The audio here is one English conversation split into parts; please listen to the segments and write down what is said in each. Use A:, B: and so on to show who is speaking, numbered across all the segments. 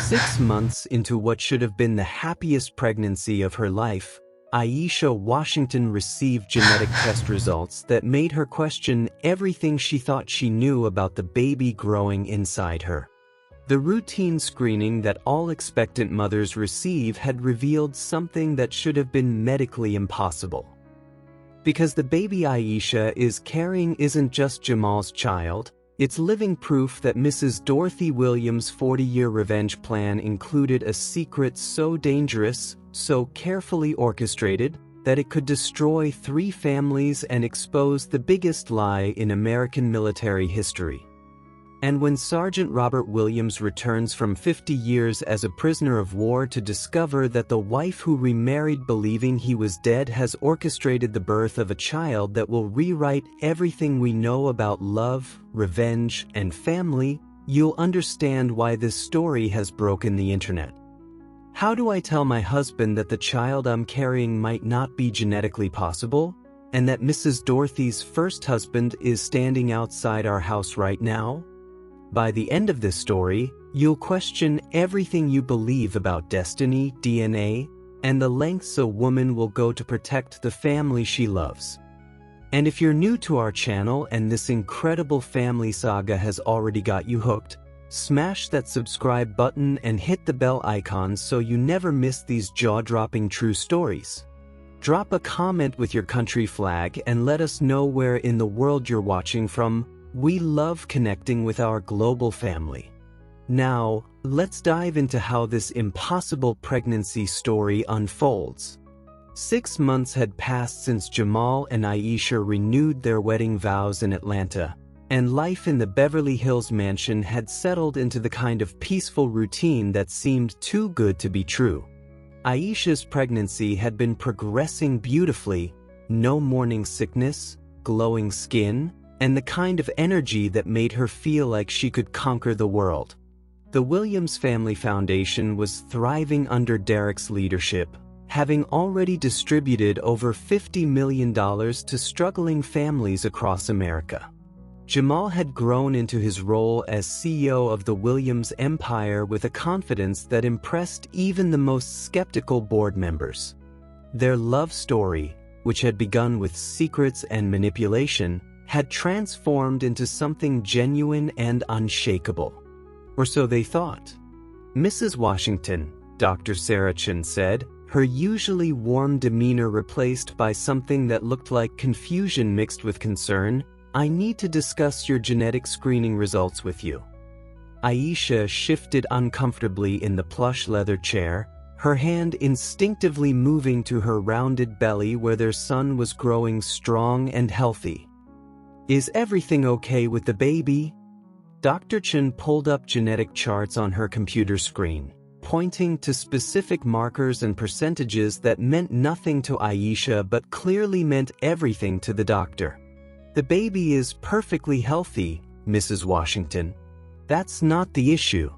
A: 6 months into what should have been the happiest pregnancy of her life, Aisha Washington received genetic test results that made her question everything she thought she knew about the baby growing inside her. The routine screening that all expectant mothers receive had revealed something that should have been medically impossible. Because the baby Aisha is carrying isn't just Jamal's child, it's living proof that Mrs. Dorothy Williams' 40-year revenge plan included a secret so dangerous, so carefully orchestrated, that it could destroy 3 families and expose the biggest lie in American military history. And when Sergeant Robert Williams returns from 50 years as a prisoner of war to discover that the wife who remarried believing he was dead has orchestrated the birth of a child that will rewrite everything we know about love, revenge, and family, you'll understand why this story has broken the internet. How do I tell my husband that the child I'm carrying might not be genetically possible, and that Mrs. Dorothy's first husband is standing outside our house right now? By the end of this story, you'll question everything you believe about destiny, DNA, and the lengths a woman will go to protect the family she loves. And if you're new to our channel and this incredible family saga has already got you hooked, smash that subscribe button and hit the bell icon so you never miss these jaw-dropping true stories. Drop a comment with your country flag and let us know where in the world you're watching from. We love connecting with our global family. Now, let's dive into how this impossible pregnancy story unfolds. 6 months had passed since Jamal and Aisha renewed their wedding vows in Atlanta, and life in the Beverly Hills mansion had settled into the kind of peaceful routine that seemed too good to be true. Aisha's pregnancy had been progressing beautifully, no morning sickness, glowing skin, and the kind of energy that made her feel like she could conquer the world. The Williams Family Foundation was thriving under Derek's leadership, having already distributed over $50 million to struggling families across America. Jamal had grown into his role as CEO of the Williams empire with a confidence that impressed even the most skeptical board members. Their love story, which had begun with secrets and manipulation, had transformed into something genuine and unshakable. Or so they thought. Mrs. Washington, Dr. Sarah Chin said, her usually warm demeanor replaced by something that looked like confusion mixed with concern, I need to discuss your genetic screening results with you. Aisha shifted uncomfortably in the plush leather chair, her hand instinctively moving to her rounded belly where their son was growing strong and healthy. Is everything okay with the baby? Dr. Chin pulled up genetic charts on her computer screen, pointing to specific markers and percentages that meant nothing to Aisha but clearly meant everything to the doctor. The baby is perfectly healthy, Mrs. Washington. That's not the issue.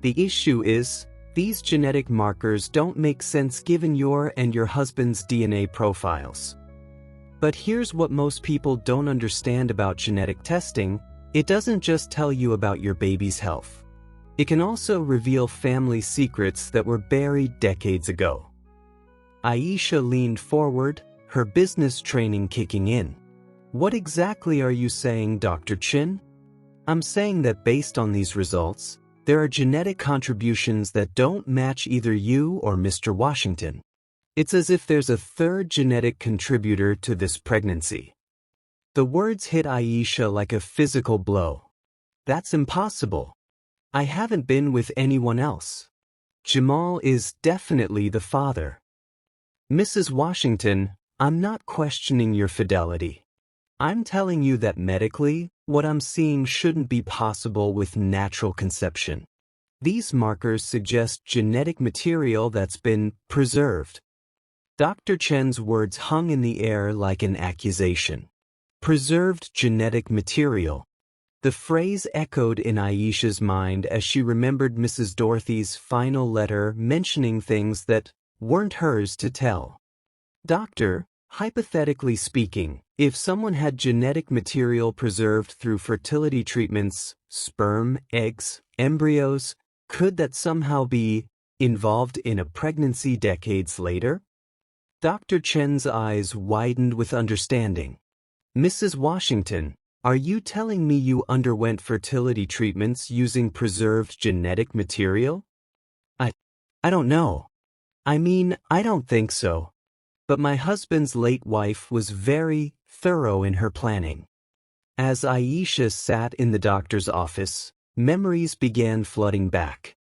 A: The issue is, these genetic markers don't make sense given your and your husband's DNA profiles. But here's what most people don't understand about genetic testing: it doesn't just tell you about your baby's health. It can also reveal family secrets that were buried decades ago. Aisha leaned forward, her business training kicking in. What exactly are you saying, Dr. Chin? I'm saying that based on these results, there are genetic contributions that don't match either you or Mr. Washington. It's as if there's a third genetic contributor to this pregnancy. The words hit Aisha like a physical blow. That's impossible. I haven't been with anyone else. Jamal is definitely the father. Mrs. Washington, I'm not questioning your fidelity. I'm telling you that medically, what I'm seeing shouldn't be possible with natural conception. These markers suggest genetic material that's been preserved. Dr. Chen's words hung in the air like an accusation. Preserved genetic material. The phrase echoed in Aisha's mind as she remembered Mrs. Dorothy's final letter mentioning things that weren't hers to tell. Doctor, hypothetically speaking, if someone had genetic material preserved through fertility treatments, sperm, eggs, embryos, Could that somehow be involved in a pregnancy decades later? Dr. Chen's eyes widened with understanding. Mrs. Washington, are you telling me you underwent fertility treatments using preserved genetic material? I don't know. I mean, I don't think so. But my husband's late wife was very thorough in her planning. As Aisha sat in the doctor's office, memories began flooding back.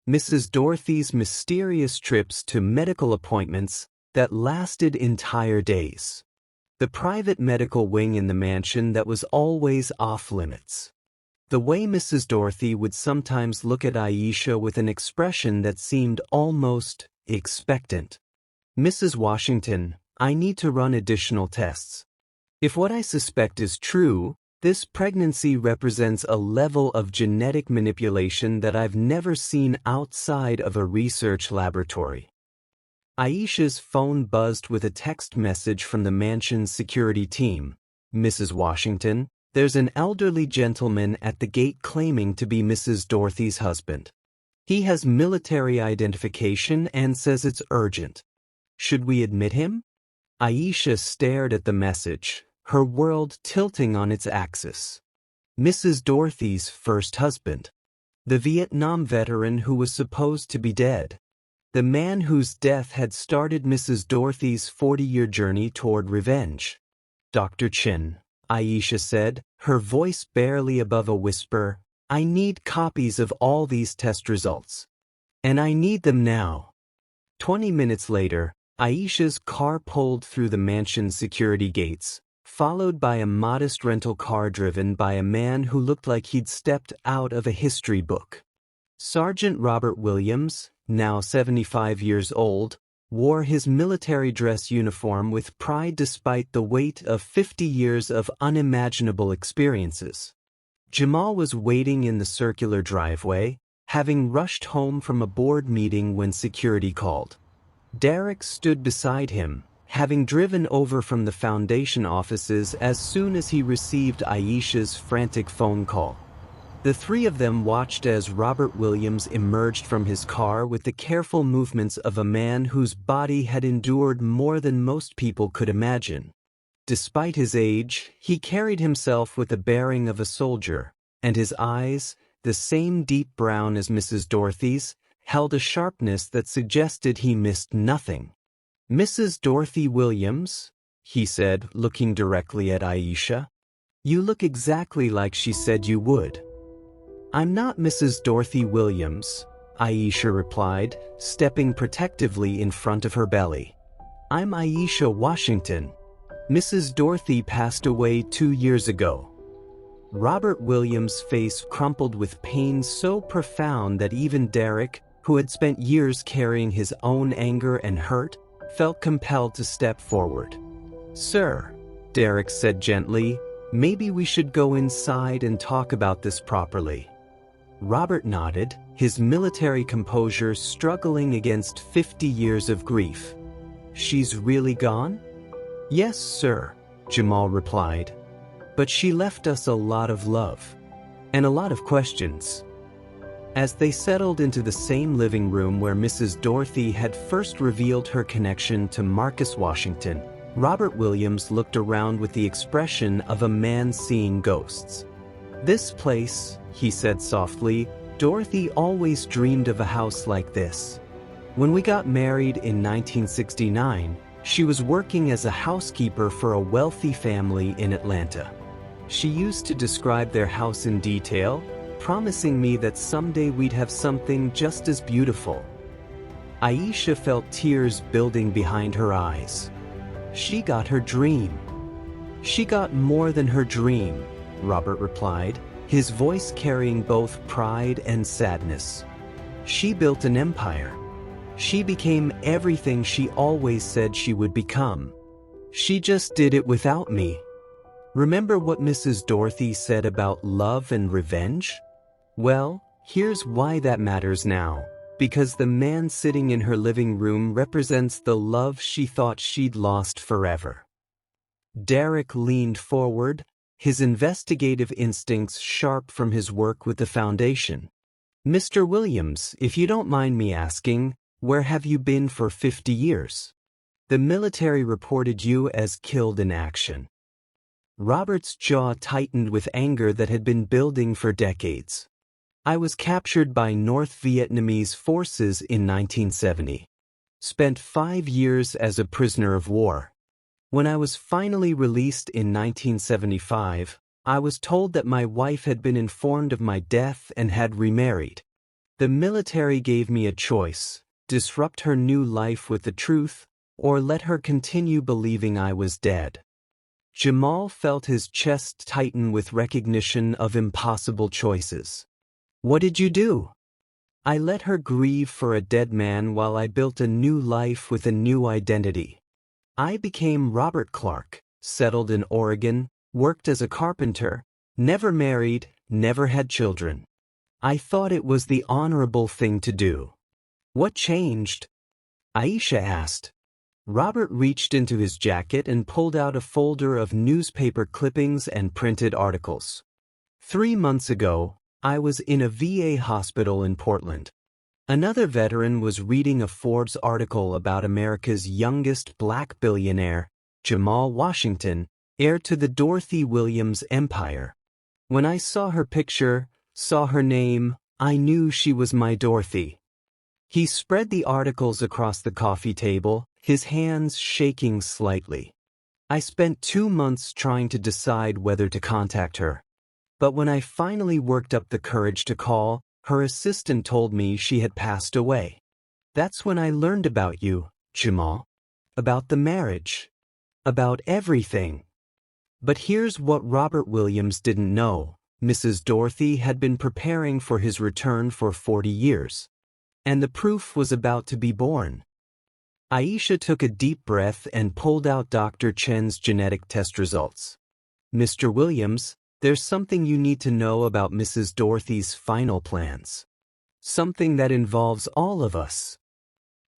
A: Mrs. Dorothy's mysterious trips to medical appointments that lasted entire days. The private medical wing in the mansion that was always off limits. The way Mrs. Dorothy would sometimes look at Aisha with an expression that seemed almost expectant. Mrs. Washington, I need to run additional tests. If what I suspect is true, this pregnancy represents a level of genetic manipulation that I've never seen outside of a research laboratory. Aisha's phone buzzed with a text message from the mansion's security team. Mrs. Washington, there's an elderly gentleman at the gate claiming to be Mrs. Dorothy's husband. He has military identification and says it's urgent. Should we admit him? Aisha stared at the message, her world tilting on its axis. Mrs. Dorothy's first husband. The Vietnam veteran who was supposed to be dead. The man whose death had started Mrs. Dorothy's 40-year journey toward revenge. Dr. Chin, Aisha said, her voice barely above a whisper, I need copies of all these test results. And I need them now. 20 minutes later, Aisha's car pulled through the mansion's security gates, followed by a modest rental car driven by a man who looked like he'd stepped out of a history book. Sergeant Robert Williams, now 75 years old, wore his military dress uniform with pride despite the weight of 50 years of unimaginable experiences. Jamal was waiting in the circular driveway, having rushed home from a board meeting when security called. Derek stood beside him, having driven over from the foundation offices as soon as he received Aisha's frantic phone call. The three of them watched as Robert Williams emerged from his car with the careful movements of a man whose body had endured more than most people could imagine. Despite his age, he carried himself with the bearing of a soldier, and his eyes, the same deep brown as Mrs. Dorothy's, held a sharpness that suggested he missed nothing. Mrs. Dorothy Williams, he said, looking directly at Aisha. You look exactly like she said you would. I'm not Mrs. Dorothy Williams, Aisha replied, stepping protectively in front of her belly. I'm Aisha Washington. Mrs. Dorothy passed away 2 years ago. Robert Williams' face crumpled with pain so profound that even Derek, who had spent years carrying his own anger and hurt, felt compelled to step forward. Sir, Derek said gently, maybe we should go inside and talk about this properly. Robert nodded, his military composure struggling against 50 years of grief. She's really gone? Yes, sir, Jamal replied. But she left us a lot of love. And a lot of questions. As they settled into the same living room where Mrs. Dorothy had first revealed her connection to Marcus Washington, Robert Williams looked around with the expression of a man seeing ghosts. This place, he said softly, Dorothy always dreamed of a house like this. When we got married in 1969, she was working as a housekeeper for a wealthy family in Atlanta. She used to describe their house in detail, promising me that someday we'd have something just as beautiful. Aisha felt tears building behind her eyes. She got her dream. She got more than her dream, Robert replied, his voice carrying both pride and sadness. She built an empire. She became everything she always said she would become. She just did it without me. Remember what Mrs. Dorothy said about love and revenge? Well, here's why that matters now. Because the man sitting in her living room represents the love she thought she'd lost forever. Derek leaned forward, his investigative instincts sharp from his work with the foundation. Mr. Williams, if you don't mind me asking, where have you been for 50 years? The military reported you as killed in action. Robert's jaw tightened with anger that had been building for decades. I was captured by North Vietnamese forces in 1970. Spent 5 years as a prisoner of war. When I was finally released in 1975, I was told that my wife had been informed of my death and had remarried. The military gave me a choice: disrupt her new life with the truth, or let her continue believing I was dead. Jamal felt his chest tighten with recognition of impossible choices. What did you do? I let her grieve for a dead man while I built a new life with a new identity. I became Robert Clark, settled in Oregon, worked as a carpenter, never married, never had children. I thought it was the honorable thing to do. What changed? Aisha asked. Robert reached into his jacket and pulled out a folder of newspaper clippings and printed articles. 3 months ago, I was in a VA hospital in Portland. Another veteran was reading a Forbes article about America's youngest black billionaire, Jamal Washington, heir to the Dorothy Williams empire. When I saw her picture, saw her name, I knew she was my Dorothy. He spread the articles across the coffee table, his hands shaking slightly. I spent 2 months trying to decide whether to contact her. But when I finally worked up the courage to call, her assistant told me she had passed away. That's when I learned about you, Jamal. About the marriage. About everything. But here's what Robert Williams didn't know. Mrs. Dorothy had been preparing for his return for 40 years. And the proof was about to be born. Aisha took a deep breath and pulled out Dr. Chen's genetic test results. Mr. Williams, there's something you need to know about Mrs. Dorothy's final plans. Something that involves all of us.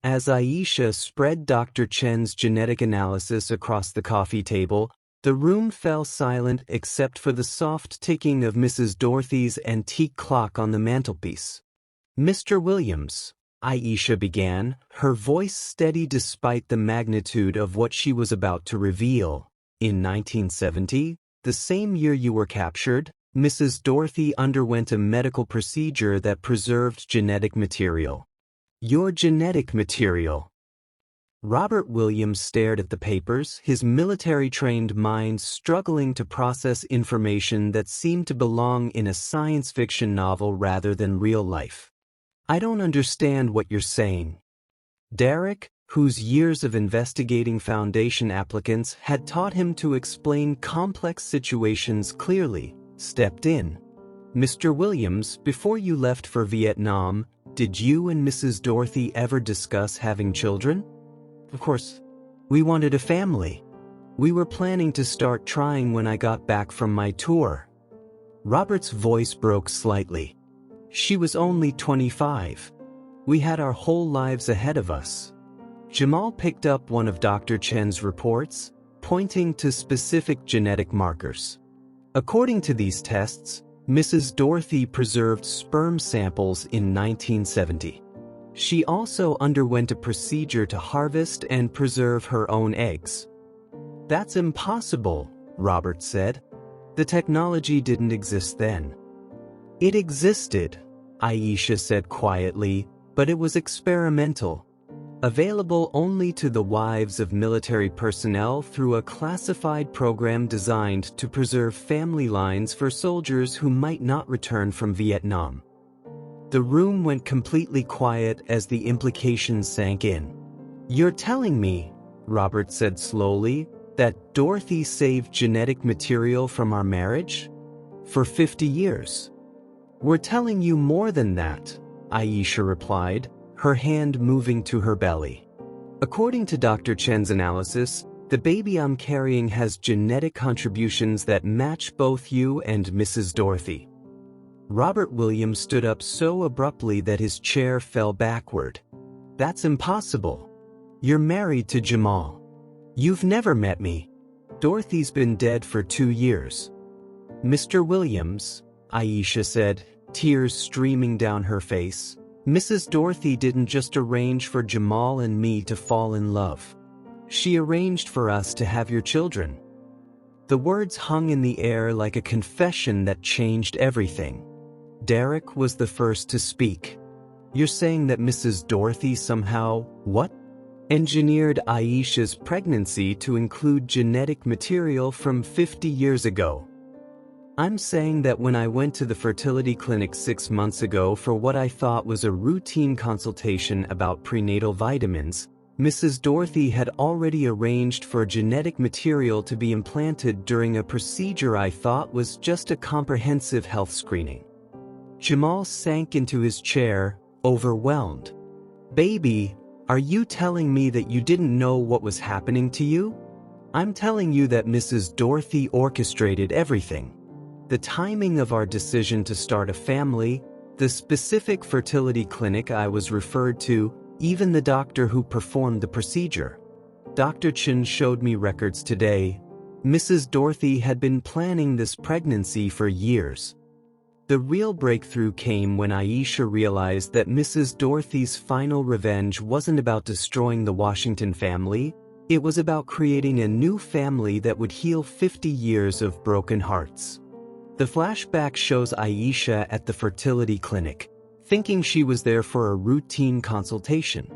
A: As Aisha spread Dr. Chen's genetic analysis across the coffee table, the room fell silent except for the soft ticking of Mrs. Dorothy's antique clock on the mantelpiece. Mr. Williams, Aisha began, her voice steady despite the magnitude of what she was about to reveal. In 1970, the same year you were captured, Mrs. Dorothy underwent a medical procedure that preserved genetic material. Your genetic material. Robert Williams stared at the papers, his military-trained mind struggling to process information that seemed to belong in a science fiction novel rather than real life. I don't understand what you're saying. Derek, whose years of investigating foundation applicants had taught him to explain complex situations clearly, stepped in. Mr. Williams, before you left for Vietnam, did you and Mrs. Dorothy ever discuss having children? Of course, we wanted a family. We were planning to start trying when I got back from my tour. Robert's voice broke slightly. She was only 25. We had our whole lives ahead of us. Jamal picked up one of Dr. Chen's reports, pointing to specific genetic markers. According to these tests, Mrs. Dorothy preserved sperm samples in 1970. She also underwent a procedure to harvest and preserve her own eggs. That's impossible, Robert said. The technology didn't exist then. It existed, Aisha said quietly, but it was experimental. Available only to the wives of military personnel through a classified program designed to preserve family lines for soldiers who might not return from Vietnam. The room went completely quiet as the implications sank in. You're telling me, Robert said slowly, that Dorothy saved genetic material from our marriage? For 50 years. We're telling you more than that, Aisha replied, her hand moving to her belly. According to Dr. Chen's analysis, the baby I'm carrying has genetic contributions that match both you and Mrs. Dorothy. Robert Williams stood up so abruptly that his chair fell backward. That's impossible. You're married to Jamal. You've never met me. Dorothy's been dead for 2 years. Mr. Williams, Aisha said, tears streaming down her face. Mrs. Dorothy didn't just arrange for Jamal and me to fall in love. She arranged for us to have your children. The words hung in the air like a confession that changed everything. Derek was the first to speak. You're saying that Mrs. Dorothy somehow, what? Engineered Aisha's pregnancy to include genetic material from 50 years ago. I'm saying that when I went to the fertility clinic 6 months ago for what I thought was a routine consultation about prenatal vitamins, Mrs. Dorothy had already arranged for genetic material to be implanted during a procedure I thought was just a comprehensive health screening. Jamal sank into his chair, overwhelmed. Baby, are you telling me that you didn't know what was happening to you? I'm telling you that Mrs. Dorothy orchestrated everything. The timing of our decision to start a family, the specific fertility clinic I was referred to, even the doctor who performed the procedure. Dr. Chen showed me records today. Mrs. Dorothy had been planning this pregnancy for years. The real breakthrough came when Aisha realized that Mrs. Dorothy's final revenge wasn't about destroying the Washington family, it was about creating a new family that would heal 50 years of broken hearts. The flashback shows Aisha at the fertility clinic, thinking she was there for a routine consultation.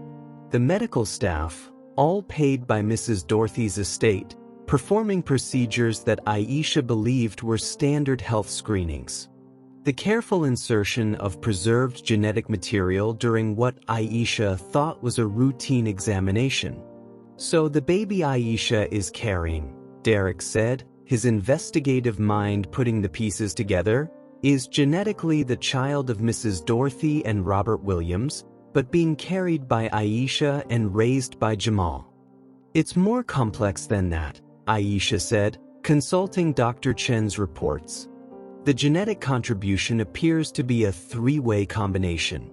A: The medical staff, all paid by Mrs. Dorothy's estate, performing procedures that Aisha believed were standard health screenings. The careful insertion of preserved genetic material during what Aisha thought was a routine examination. So the baby Aisha is carrying, Derek said, his investigative mind putting the pieces together, is genetically the child of Mrs. Dorothy and Robert Williams, but being carried by Aisha and raised by Jamal. It's more complex than that, Aisha said, consulting Dr. Chen's reports. The genetic contribution appears to be a three-way combination.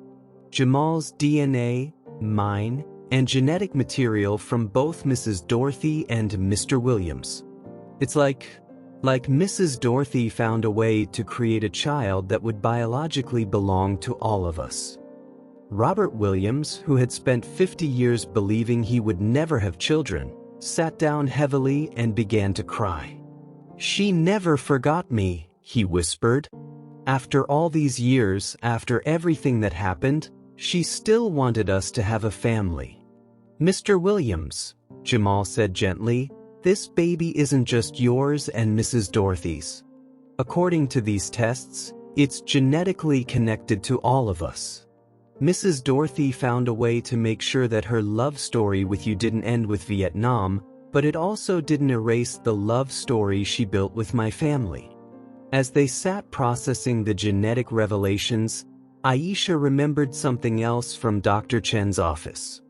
A: Jamal's DNA, mine, and genetic material from both Mrs. Dorothy and Mr. Williams. It's like Mrs. Dorothy found a way to create a child that would biologically belong to all of us. Robert Williams, who had spent 50 years believing he would never have children, sat down heavily and began to cry. She never forgot me, he whispered. After all these years, after everything that happened, she still wanted us to have a family. Mr. Williams, Jamal said gently, this baby isn't just yours and Mrs. Dorothy's. According to these tests, it's genetically connected to all of us. Mrs. Dorothy found a way to make sure that her love story with you didn't end with Vietnam, but it also didn't erase the love story she built with my family. As they sat processing the genetic revelations, Aisha remembered something else from Dr. Chen's office.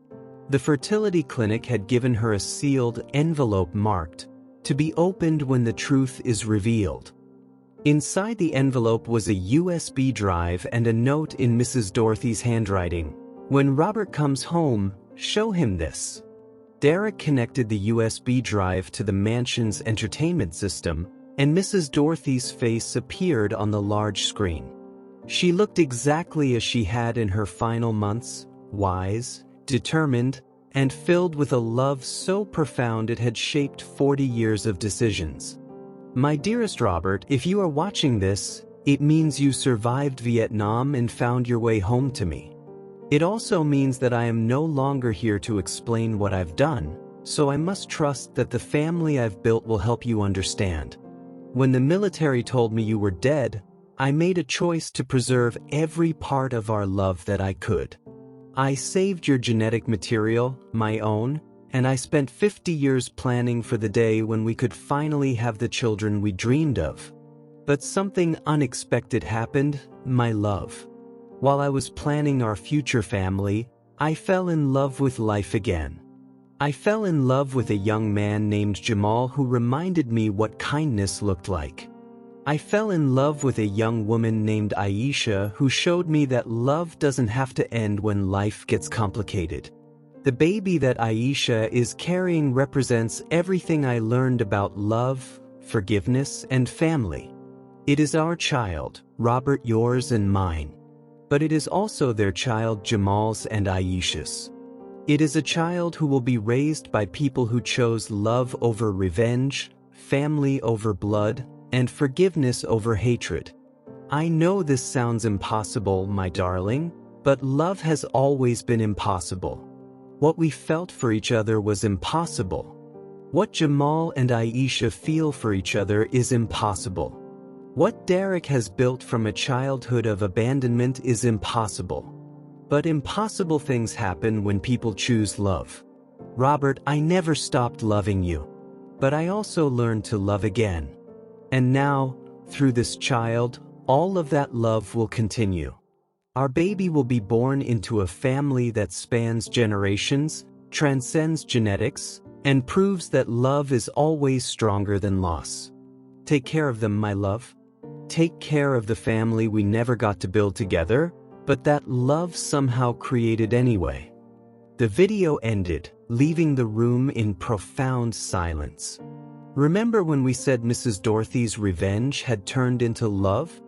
A: The fertility clinic had given her a sealed envelope marked, to be opened when the truth is revealed. Inside the envelope was a USB drive and a note in Mrs. Dorothy's handwriting. When Robert comes home, show him this. Derek connected the USB drive to the mansion's entertainment system, and Mrs. Dorothy's face appeared on the large screen. She looked exactly as she had in her final months, wise, determined, and filled with a love so profound it had shaped 40 years of decisions. My dearest Robert, if you are watching this, it means you survived Vietnam and found your way home to me. It also means that I am no longer here to explain what I've done, so I must trust that the family I've built will help you understand. When the military told me you were dead, I made a choice to preserve every part of our love that I could. I saved your genetic material, my own, and I spent 50 years planning for the day when we could finally have the children we dreamed of. But something unexpected happened, my love. While I was planning our future family, I fell in love with life again. I fell in love with a young man named Jamal who reminded me what kindness looked like. I fell in love with a young woman named Aisha who showed me that love doesn't have to end when life gets complicated. The baby that Aisha is carrying represents everything I learned about love, forgiveness, and family. It is our child, Robert, yours and mine. But it is also their child, Jamal's and Aisha's. It is a child who will be raised by people who chose love over revenge, family over blood, and forgiveness over hatred. I know this sounds impossible, my darling, but love has always been impossible. What we felt for each other was impossible. What Jamal and Aisha feel for each other is impossible. What Derek has built from a childhood of abandonment is impossible. But impossible things happen when people choose love. Robert, I never stopped loving you. But I also learned to love again. And now, through this child, all of that love will continue. Our baby will be born into a family that spans generations, transcends genetics, and proves that love is always stronger than loss. Take care of them, my love. Take care of the family we never got to build together, but that love somehow created anyway. The video ended, leaving the room in profound silence. Remember when we said Mrs. Dorothy's revenge had turned into love?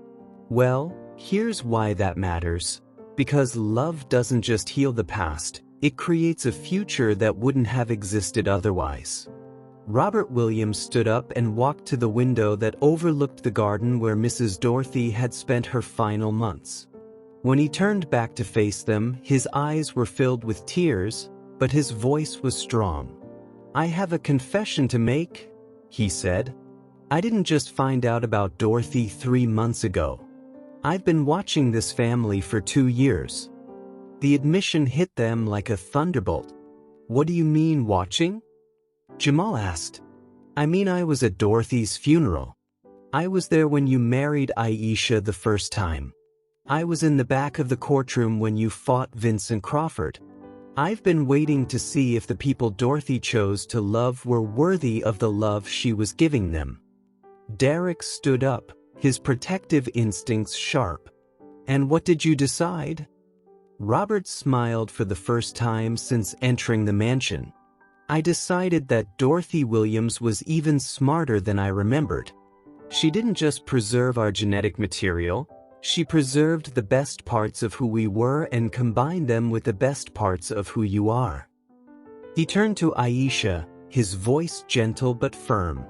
A: Well, here's why that matters. Because love doesn't just heal the past, it creates a future that wouldn't have existed otherwise. Robert Williams stood up and walked to the window that overlooked the garden where Mrs. Dorothy had spent her final months. When he turned back to face them, his eyes were filled with tears, but his voice was strong. I have a confession to make, he said. I didn't just find out about Dorothy 3 months ago. I've been watching this family for 2 years. The admission hit them like a thunderbolt. What do you mean, watching? Jamal asked. I mean, I was at Dorothy's funeral. I was there when you married Aisha the first time. I was in the back of the courtroom when you fought Vincent Crawford. I've been waiting to see if the people Dorothy chose to love were worthy of the love she was giving them. Derek stood up, his protective instincts sharp. And what did you decide? Robert smiled for the first time since entering the mansion. I decided that Dorothy Williams was even smarter than I remembered. She didn't just preserve our genetic material, she preserved the best parts of who we were and combined them with the best parts of who you are. He turned to Aisha, his voice gentle but firm.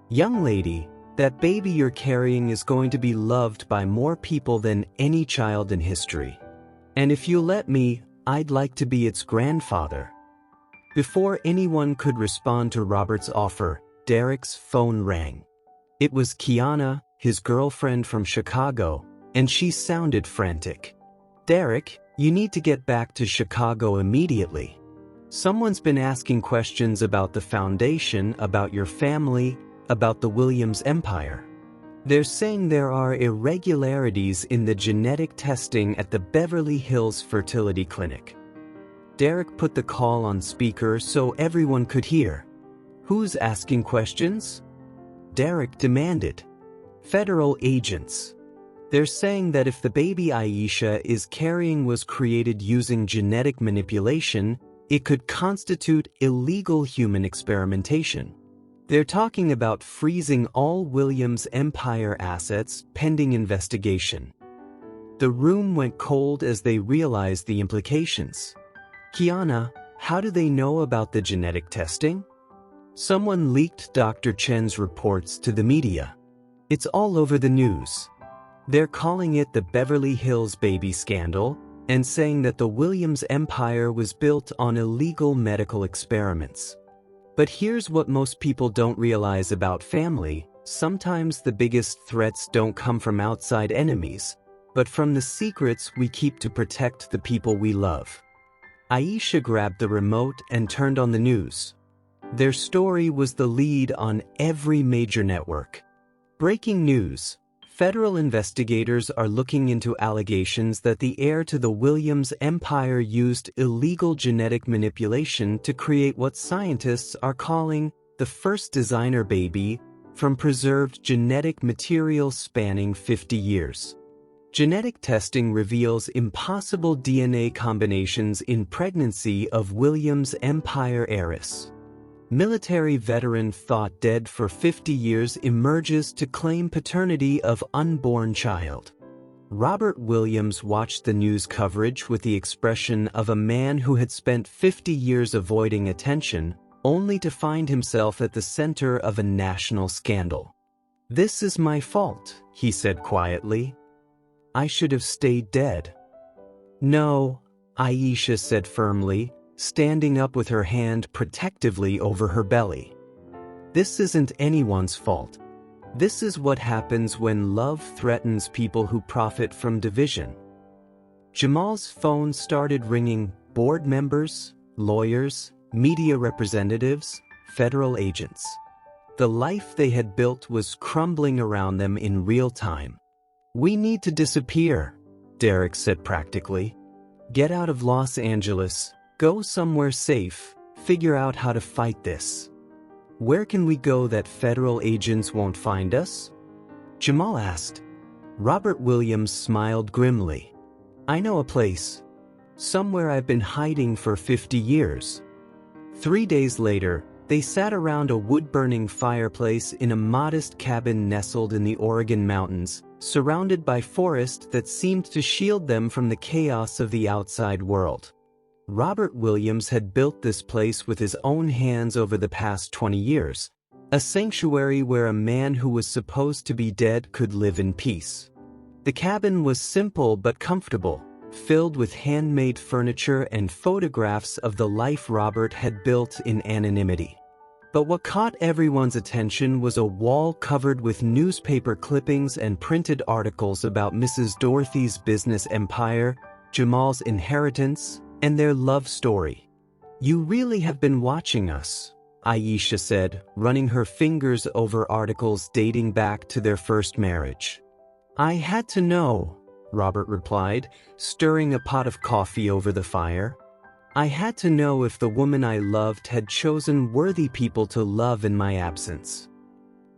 A: Young lady, that baby you're carrying is going to be loved by more people than any child in history. And if you'll let me, I'd like to be its grandfather. Before anyone could respond to Robert's offer, Derek's phone rang. It was Kiana, his girlfriend from Chicago, and she sounded frantic. Derek, you need to get back to Chicago immediately. Someone's been asking questions about the foundation, about your family, about the Williams empire. They're saying there are irregularities in the genetic testing at the Beverly Hills Fertility Clinic. Derek put the call on speaker so everyone could hear. Who's asking questions? Derek demanded. Federal agents. They're saying that if the baby Aisha is carrying was created using genetic manipulation, it could constitute illegal human experimentation. They're talking about freezing all Williams Empire assets pending investigation. The room went cold as they realized the implications. Kiana, how do they know about the genetic testing? Someone leaked Dr. Chen's reports to the media. It's all over the news. They're calling it the Beverly Hills baby scandal and saying that the Williams Empire was built on illegal medical experiments. But here's what most people don't realize about family. Sometimes the biggest threats don't come from outside enemies, but from the secrets we keep to protect the people we love. Aisha grabbed the remote and turned on the news. Their story was the lead on every major network. Breaking news. Federal investigators are looking into allegations that the heir to the Williams Empire used illegal genetic manipulation to create what scientists are calling the first designer baby from preserved genetic material spanning 50 years. Genetic testing reveals impossible DNA combinations in pregnancy of Williams Empire heiress. Military veteran thought dead for 50 years emerges to claim paternity of unborn child. Robert Williams watched the news coverage with the expression of a man who had spent 50 years avoiding attention, only to find himself at the center of a national scandal. "This is my fault," he said quietly. "I should have stayed dead." "No," Aisha said firmly, standing up with her hand protectively over her belly. "This isn't anyone's fault. This is what happens when love threatens people who profit from division." Jamal's phone started ringing. Board members, lawyers, media representatives, federal agents. The life they had built was crumbling around them in real time. "We need to disappear," Derek said practically. "Get out of Los Angeles, go somewhere safe, figure out how to fight this." "Where can we go that federal agents won't find us?" Jamal asked. Robert Williams smiled grimly. "I know a place. Somewhere I've been hiding for 50 years. 3 days later, they sat around a wood-burning fireplace in a modest cabin nestled in the Oregon mountains, surrounded by forest that seemed to shield them from the chaos of the outside world. Robert Williams had built this place with his own hands over the past 20 years, a sanctuary where a man who was supposed to be dead could live in peace. The cabin was simple but comfortable, filled with handmade furniture and photographs of the life Robert had built in anonymity. But what caught everyone's attention was a wall covered with newspaper clippings and printed articles about Mrs. Dorothy's business empire, Jamal's inheritance, and their love story. "You really have been watching us," Aisha said, running her fingers over articles dating back to their first marriage. "I had to know," Robert replied, stirring a pot of coffee over the fire. "I had to know if the woman I loved had chosen worthy people to love in my absence."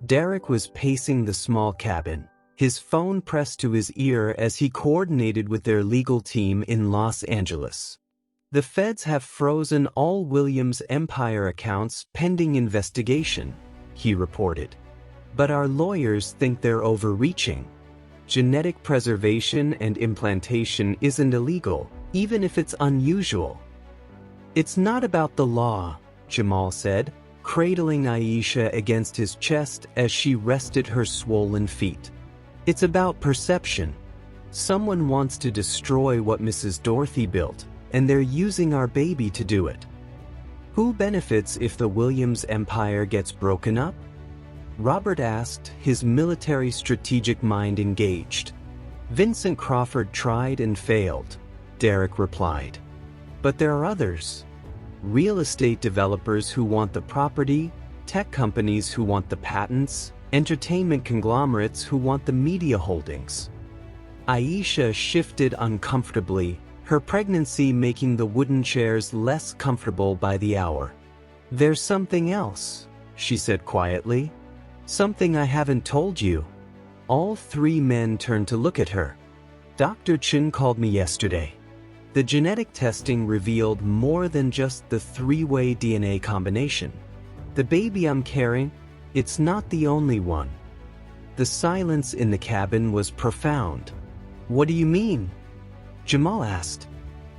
A: Derek was pacing the small cabin, his phone pressed to his ear as he coordinated with their legal team in Los Angeles. "The feds have frozen all Williams Empire accounts pending investigation," he reported. "But our lawyers think they're overreaching. Genetic preservation and implantation isn't illegal, even if it's unusual." "It's not about the law," Jamal said, cradling Aisha against his chest as she rested her swollen feet. "It's about perception. Someone wants to destroy what Mrs. Dorothy built, and they're using our baby to do it. Who benefits if the Williams Empire gets broken up?" Robert asked, his military strategic mind engaged. "Vincent Crawford tried and failed," Derek replied. "But there are others. Real estate developers who want the property, tech companies who want the patents, entertainment conglomerates who want the media holdings." Aisha shifted uncomfortably, her pregnancy making the wooden chairs less comfortable by the hour. "There's something else," she said quietly. "Something I haven't told you." All three men turned to look at her. "Dr. Chin called me yesterday. The genetic testing revealed more than just the three-way DNA combination. The baby I'm carrying, it's not the only one." The silence in the cabin was profound. "What do you mean?" Jamal asked.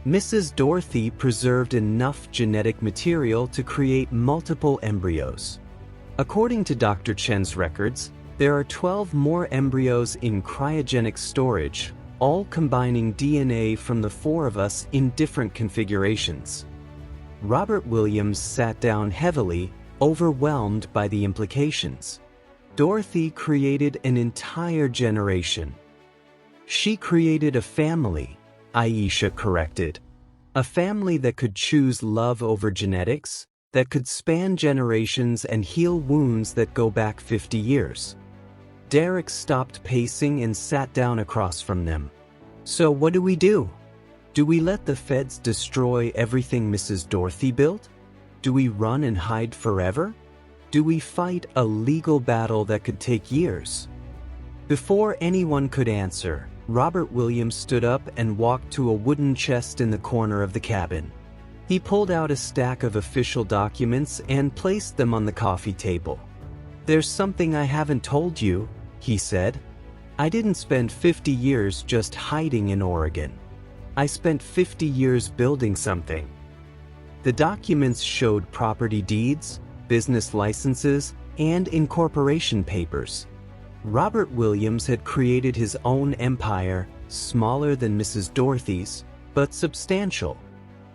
A: "Mrs. Dorothy preserved enough genetic material to create multiple embryos. According to Dr. Chen's records, there are 12 more embryos in cryogenic storage, all combining DNA from the four of us in different configurations." Robert Williams sat down heavily, overwhelmed by the implications. "Dorothy created an entire generation." "She created a family," Aisha corrected. "A family that could choose love over genetics, that could span generations and heal wounds that go back 50 years. Derek stopped pacing and sat down across from them. "So what do we do? Do we let the feds destroy everything Mrs. Dorothy built? Do we run and hide forever? Do we fight a legal battle that could take years?" Before anyone could answer, Robert Williams stood up and walked to a wooden chest in the corner of the cabin. He pulled out a stack of official documents and placed them on the coffee table. "There's something I haven't told you," he said. "I didn't spend 50 years just hiding in Oregon. I spent 50 years building something." The documents showed property deeds, business licenses, and incorporation papers. Robert Williams had created his own empire, smaller than Mrs. Dorothy's, but substantial.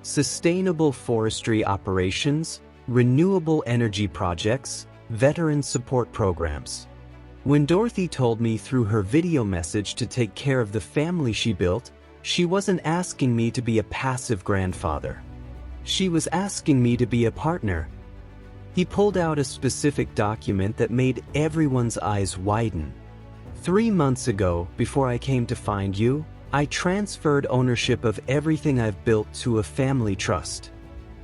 A: Sustainable forestry operations, renewable energy projects, veteran support programs. When Dorothy told me through her video message to take care of the family she built, she wasn't asking me to be a passive grandfather. She was asking me to be a partner. He pulled out a specific document that made everyone's eyes widen. 3 months ago, before I came to find you, I transferred ownership of everything I've built to a family trust.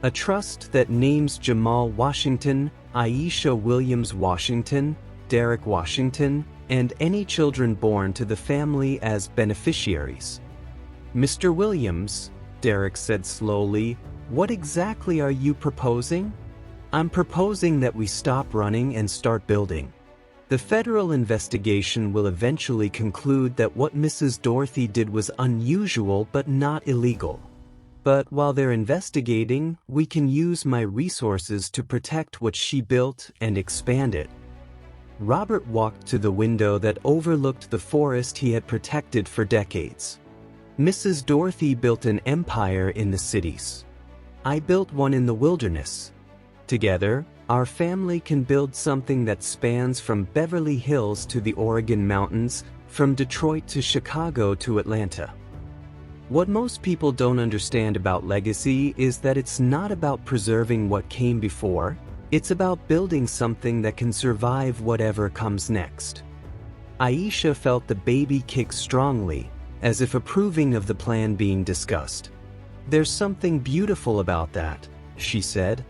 A: A trust that names Jamal Washington, Aisha Williams Washington, Derek Washington, and any children born to the family as beneficiaries. "Mr. Williams," Derek said slowly, "what exactly are you proposing?" "I'm proposing that we stop running and start building. The federal investigation will eventually conclude that what Mrs. Dorothy did was unusual but not illegal. But while they're investigating, we can use my resources to protect what she built and expand it." Robert walked to the window that overlooked the forest he had protected for decades. "Mrs. Dorothy built an empire in the cities. I built one in the wilderness. Together, our family can build something that spans from Beverly Hills to the Oregon mountains, from Detroit to Chicago to Atlanta." What most people don't understand about legacy is that it's not about preserving what came before, it's about building something that can survive whatever comes next. Aisha felt the baby kick strongly, as if approving of the plan being discussed. "There's something beautiful about that," she said.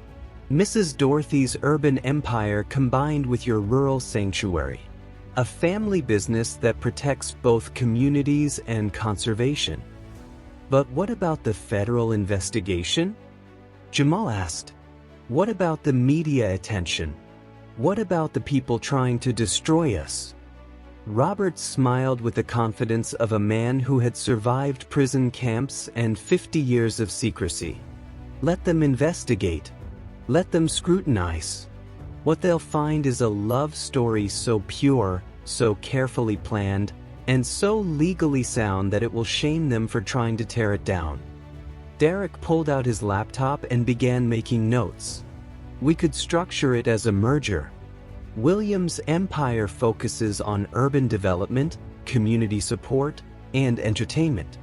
A: "Mrs. Dorothy's urban empire combined with your rural sanctuary. A family business that protects both communities and conservation." "But what about the federal investigation?" Jamal asked. "What about the media attention? What about the people trying to destroy us?" Robert smiled with the confidence of a man who had survived prison camps and 50 years of secrecy. "Let them investigate. Let them scrutinize. What they'll find is a love story so pure, so carefully planned, and so legally sound that it will shame them for trying to tear it down." Derek pulled out his laptop and began making notes. "We could structure it as a merger. Williams' empire focuses on urban development, community support, and entertainment.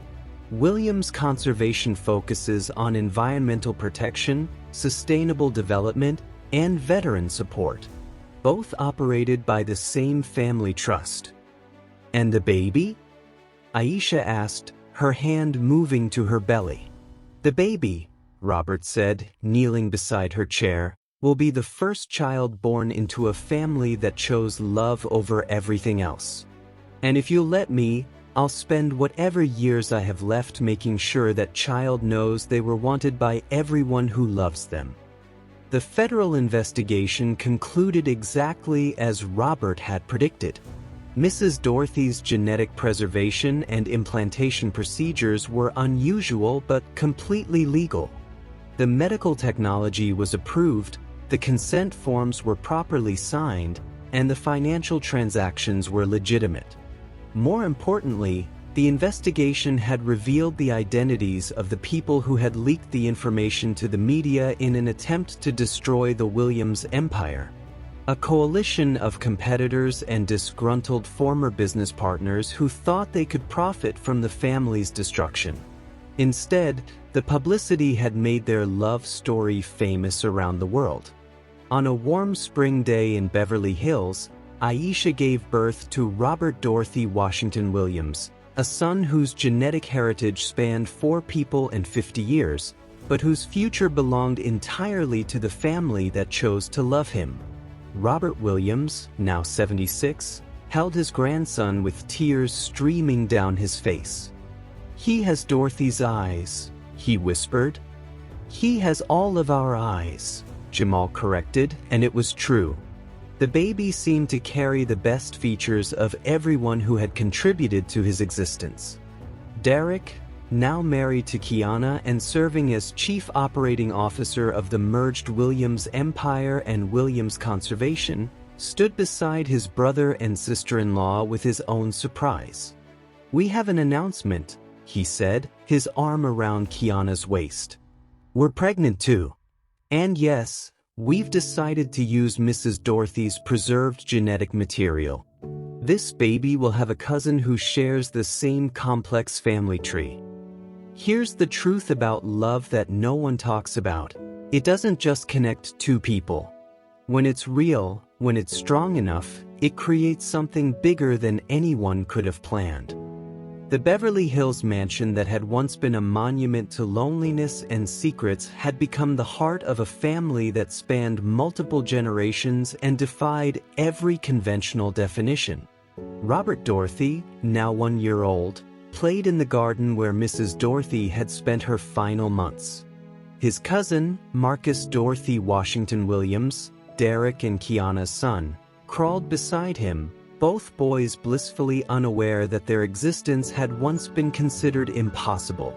A: Williams' conservation focuses on environmental protection, sustainable development, and veteran support, both operated by the same family trust." "And the baby?" Aisha asked, her hand moving to her belly. "The baby," Robert said, kneeling beside her chair, "will be the first child born into a family that chose love over everything else. And if you'll let me, I'll spend whatever years I have left making sure that child knows they were wanted by everyone who loves them." The federal investigation concluded exactly as Robert had predicted. Mrs. Dorothy's genetic preservation and implantation procedures were unusual but completely legal. The medical technology was approved, the consent forms were properly signed, and the financial transactions were legitimate. More importantly, the investigation had revealed the identities of the people who had leaked the information to the media in an attempt to destroy the Williams empire. A coalition of competitors and disgruntled former business partners who thought they could profit from the family's destruction. Instead, the publicity had made their love story famous around the world. On a warm spring day in Beverly Hills, Aisha gave birth to Robert Dorothy Washington Williams, a son whose genetic heritage spanned 4 people and 50 years, but whose future belonged entirely to the family that chose to love him. Robert Williams, now 76, held his grandson with tears streaming down his face. "He has Dorothy's eyes," he whispered. "He has all of our eyes," Jamal corrected, and it was true. The baby seemed to carry the best features of everyone who had contributed to his existence. Derek, now married to Kiana and serving as Chief Operating Officer of the merged Williams Empire and Williams Conservation, stood beside his brother and sister-in-law with his own surprise. "We have an announcement," he said, his arm around Kiana's waist. "We're pregnant too. And yes, we've decided to use Mrs. Dorothy's preserved genetic material. This baby will have a cousin who shares the same complex family tree." Here's the truth about love that no one talks about. It doesn't just connect two people. When it's real, when it's strong enough, it creates something bigger than anyone could have planned. The Beverly Hills mansion that had once been a monument to loneliness and secrets had become the heart of a family that spanned multiple generations and defied every conventional definition. Robert Dorothy, now 1 year old, played in the garden where Mrs. Dorothy had spent her final months. His cousin, Marcus Dorothy Washington Williams, Derek and Kiana's son, crawled beside him, both boys blissfully unaware that their existence had once been considered impossible.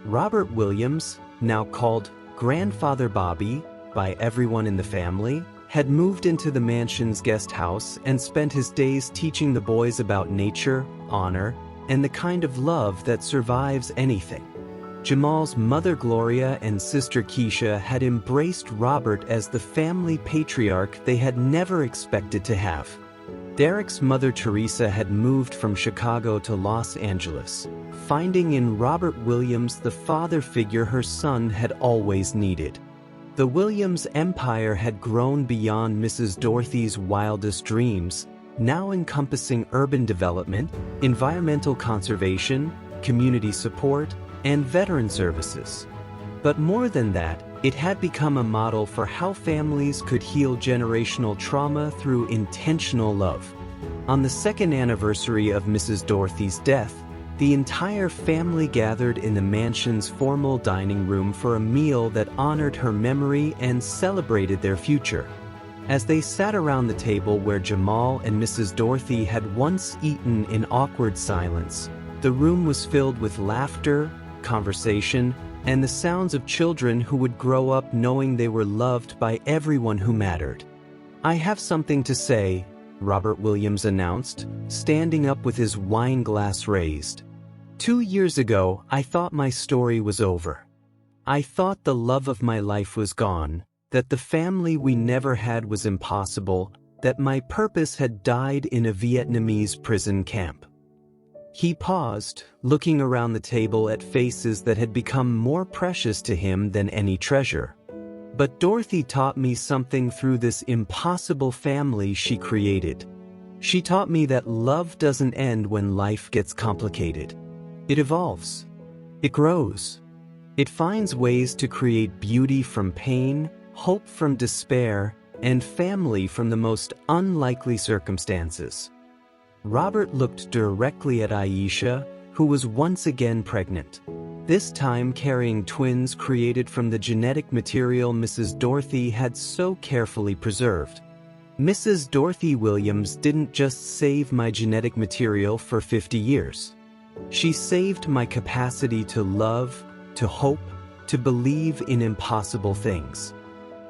A: Robert Williams, now called Grandfather Bobby by everyone in the family, had moved into the mansion's guest house and spent his days teaching the boys about nature, honor, and the kind of love that survives anything. Jamal's mother Gloria and sister Keisha had embraced Robert as the family patriarch they had never expected to have. Derek's mother Teresa had moved from Chicago to Los Angeles, finding in Robert Williams the father figure her son had always needed. The Williams empire had grown beyond Mrs. Dorothy's wildest dreams, now encompassing urban development, environmental conservation, community support, and veteran services. But more than that, it had become a model for how families could heal generational trauma through intentional love. On the second anniversary of Mrs. Dorothy's death, the entire family gathered in the mansion's formal dining room for a meal that honored her memory and celebrated their future. As they sat around the table where Jamal and Mrs. Dorothy had once eaten in awkward silence, the room was filled with laughter, conversation, and the sounds of children who would grow up knowing they were loved by everyone who mattered. "I have something to say," Robert Williams announced, standing up with his wine glass raised. "2 years ago, I thought my story was over. I thought the love of my life was gone, that the family we never had was impossible, that my purpose had died in a Vietnamese prison camp." He paused, looking around the table at faces that had become more precious to him than any treasure. "But Dorothy taught me something through this impossible family she created. She taught me that love doesn't end when life gets complicated. It evolves. It grows. It finds ways to create beauty from pain, hope from despair, and family from the most unlikely circumstances." Robert looked directly at Aisha, who was once again pregnant, this time carrying twins created from the genetic material Mrs. Dorothy had so carefully preserved. "Mrs. Dorothy Williams didn't just save my genetic material for 50 years. She saved my capacity to love, to hope, to believe in impossible things.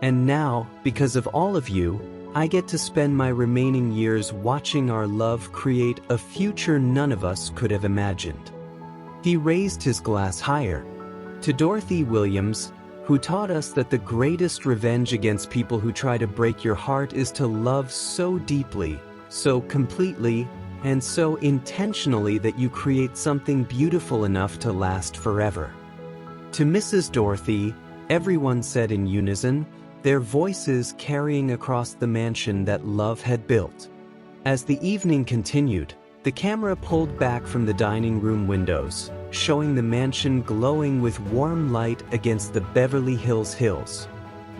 A: And now, because of all of you, I get to spend my remaining years watching our love create a future none of us could have imagined." He raised his glass higher. "To Dorothy Williams, who taught us that the greatest revenge against people who try to break your heart is to love so deeply, so completely, and so intentionally that you create something beautiful enough to last forever." To Mrs. Dorothy, everyone said in unison, their voices carrying across the mansion that love had built. As the evening continued, the camera pulled back from the dining room windows, showing the mansion glowing with warm light against the Beverly Hills hills.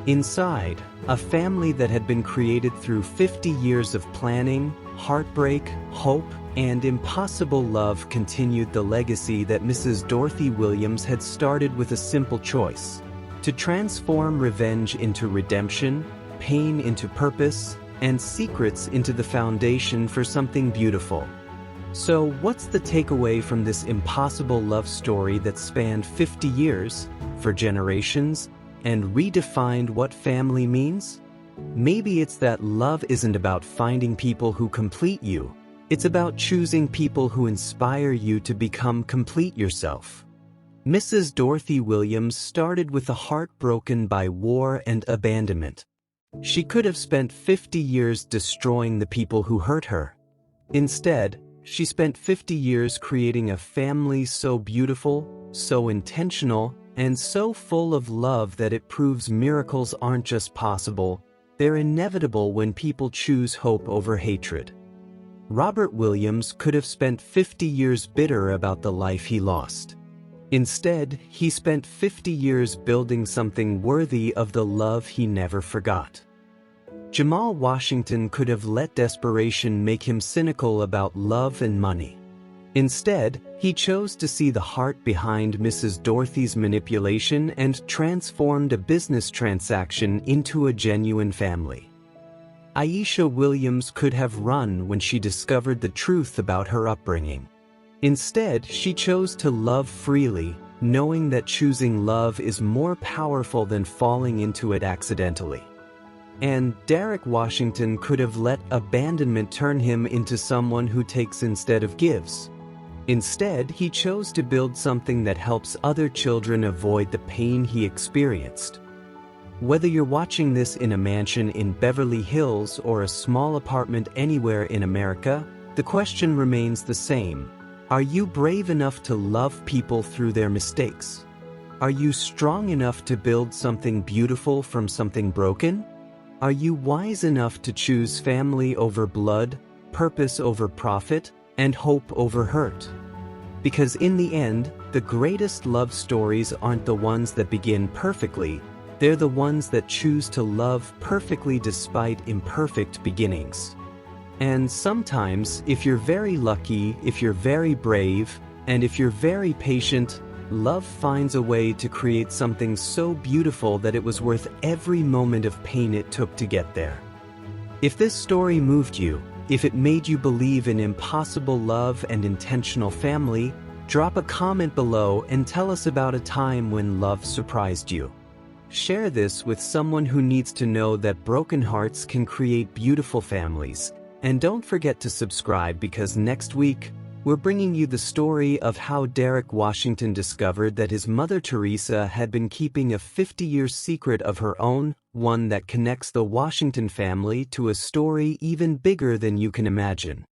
A: Inside, a family that had been created through 50 years of planning, heartbreak, hope, and impossible love continued the legacy that Mrs. Dorothy Williams had started with a simple choice: to transform revenge into redemption, pain into purpose, and secrets into the foundation for something beautiful. So, what's the takeaway from this impossible love story that spanned 50 years, for generations, and redefined what family means? Maybe it's that love isn't about finding people who complete you. It's about choosing people who inspire you to become complete yourself. Mrs. Dorothy Williams started with a heart broken by war and abandonment. She could have spent 50 years destroying the people who hurt her. Instead, she spent 50 years creating a family so beautiful, so intentional, and so full of love that it proves miracles aren't just possible, they're inevitable when people choose hope over hatred. Robert Williams could have spent 50 years bitter about the life he lost. Instead, he spent 50 years building something worthy of the love he never forgot. Jamal Washington could have let desperation make him cynical about love and money. Instead, he chose to see the heart behind Mrs. Dorothy's manipulation and transformed a business transaction into a genuine family. Aisha Williams could have run when she discovered the truth about her upbringing. Instead, she chose to love freely, knowing that choosing love is more powerful than falling into it accidentally. And Derek Washington could have let abandonment turn him into someone who takes instead of gives. Instead, he chose to build something that helps other children avoid the pain he experienced. Whether you're watching this in a mansion in Beverly Hills or a small apartment anywhere in America, the question remains the same. Are you brave enough to love people through their mistakes? Are you strong enough to build something beautiful from something broken? Are you wise enough to choose family over blood, purpose over profit, and hope over hurt? Because in the end, the greatest love stories aren't the ones that begin perfectly, they're the ones that choose to love perfectly despite imperfect beginnings. And sometimes, if you're very lucky, if you're very brave, and if you're very patient, love finds a way to create something so beautiful that it was worth every moment of pain it took to get there. If this story moved you, if it made you believe in impossible love and intentional family, drop a comment below and tell us about a time when love surprised you. Share this with someone who needs to know that broken hearts can create beautiful families. And don't forget to subscribe, because next week, we're bringing you the story of how Derek Washington discovered that his mother Teresa had been keeping a 50-year secret of her own, one that connects the Washington family to a story even bigger than you can imagine.